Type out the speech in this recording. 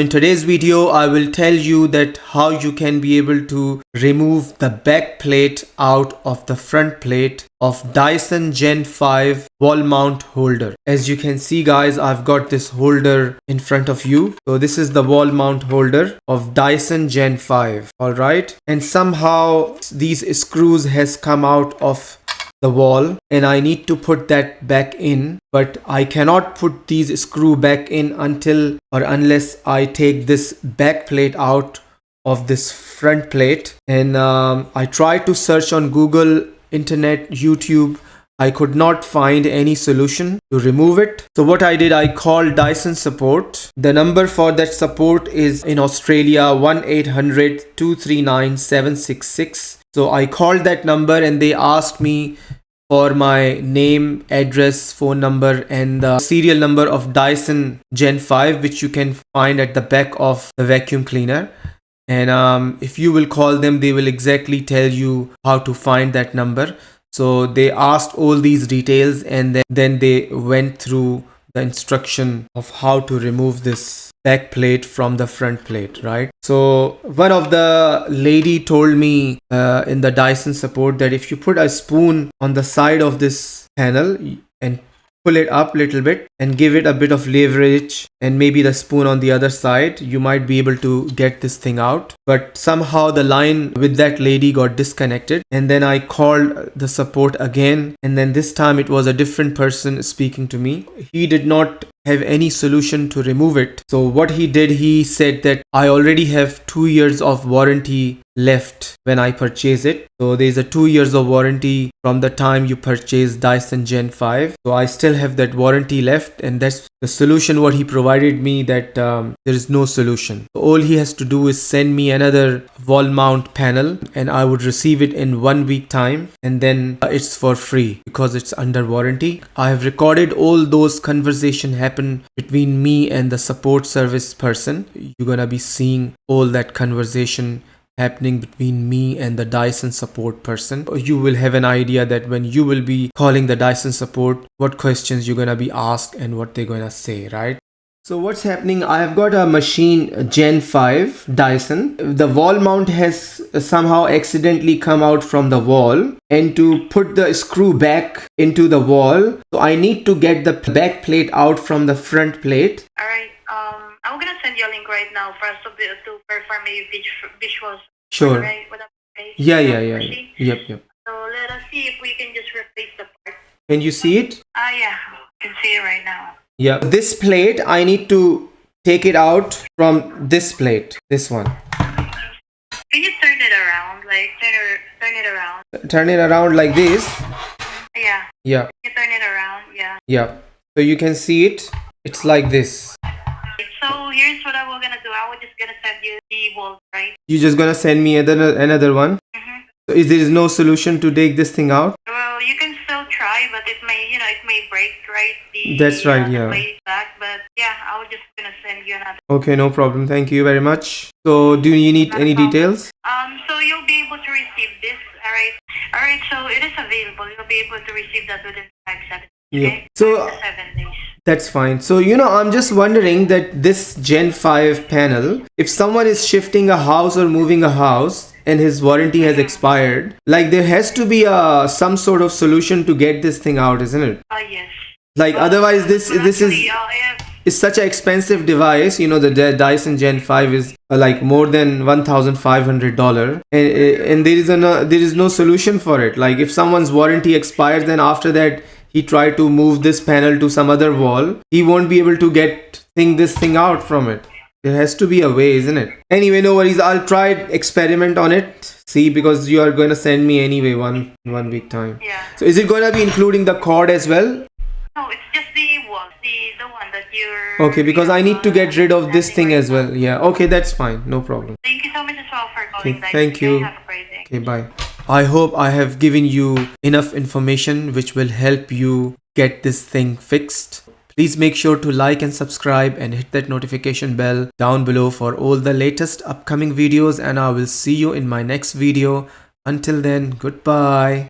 In today's video, I will tell you that how you can be able to remove the back plate out of the front plate of Dyson Gen 5 wall mount holder. As you can see guys, I've got this holder in front of you. So this is the wall mount holder of Dyson Gen 5. Alright. And somehow these screws has come out of the wall and I need to put that back in, but I cannot put these screw back in until or unless I take this back plate out of this front plate. And I tried to search on Google, internet, YouTube. I could not find any solution to remove it. So what I did, I called Dyson support. The number for that support is in Australia 1-800-239-766. So I called that number and they asked me for my name, address, phone number and the serial number of Dyson Gen 5, which you can find at the back of the vacuum cleaner. And if you will call them, they will exactly tell you how to find that number. So they asked all these details and then they went through the instruction of how to remove this back plate from the front plate, right? So one of the lady told me in the Dyson support that if you put a spoon on the side of this panel and pull it up a little bit and give it a bit of leverage and maybe the spoon on the other side, you might be able to get this thing out. But somehow the line with that lady got disconnected and then I called the support again and then this time it was a different person speaking to me. He did not have any solution to remove it. So what he did, he said that I already have 2 years of warranty left when I purchase it. So there's a 2 years of warranty from the time you purchase Dyson Gen 5. So I still have that warranty left and that's the solution what he provided me, that there is no solution. So all he has to do is send me another wall mount panel and I would receive it in 1 week time and then it's for free because it's under warranty. I have recorded all those conversations happen between me and the support service person. You're gonna be seeing all that conversation happening between me and the Dyson support person. You will have an idea that when you will be calling the Dyson support, what questions you're gonna be asked and what they're gonna say, right? So what's happening, I have got a machine Gen 5 Dyson. The wall mount has somehow accidentally come out from the wall, and to put the screw back into the wall, so I need to get the back plate out from the front plate. Alright, I'm gonna send you a link right now for us to perform a visuals. Sure. Right? Yeah. Yep. So let us see if we can just replace the part. Can you see it? Yeah, I can see it right now. Yeah, this plate, I need to take it out from this plate, this one. Can you turn it around, like turn it around? Turn it around like this. Yeah. Yeah. You turn it around, yeah. Yeah. So you can see it. It's like this. So here's what I was gonna do. I was just gonna send you the bolt, right? You're just gonna send me another one. So there is no solution to take this thing out? Well, you can still try, but it may, it may break, right? That's right, yeah. The plate back, but yeah, I was just gonna send you another. Okay, no problem. Thank you very much. So do you need any details? So you'll be able to receive this, alright, so it is available. You'll be able to receive that within 5-7 days. Yeah. Okay? So 7 days. that's fine. So I'm just wondering that this Gen 5 panel, if someone is shifting a house or moving a house and his warranty has expired, like there has to be some sort of solution to get this thing out, isn't it? Yes. Like otherwise this is such an expensive device. The Dyson Gen 5 is like more than $1,500 and there is no solution for it. Like if someone's warranty expires, then after that he tried to move this panel to some other wall, he won't be able to get this thing out from it. There has to be a way, isn't it? Anyway, no worries. I'll try experiment on it. See, because you are going to send me anyway one week time. Yeah. So is it going to be including the cord as well? No, it's just the one that you're... Okay, because I need to get rid of this thing as well. Yeah. Okay, that's fine. No problem. Thank you so much as well for calling. Okay, thank you. Have a great day. Okay, bye. I hope I have given you enough information which will help you get this thing fixed. Please make sure to like and subscribe and hit that notification bell down below for all the latest upcoming videos, and I will see you in my next video. Until then, goodbye.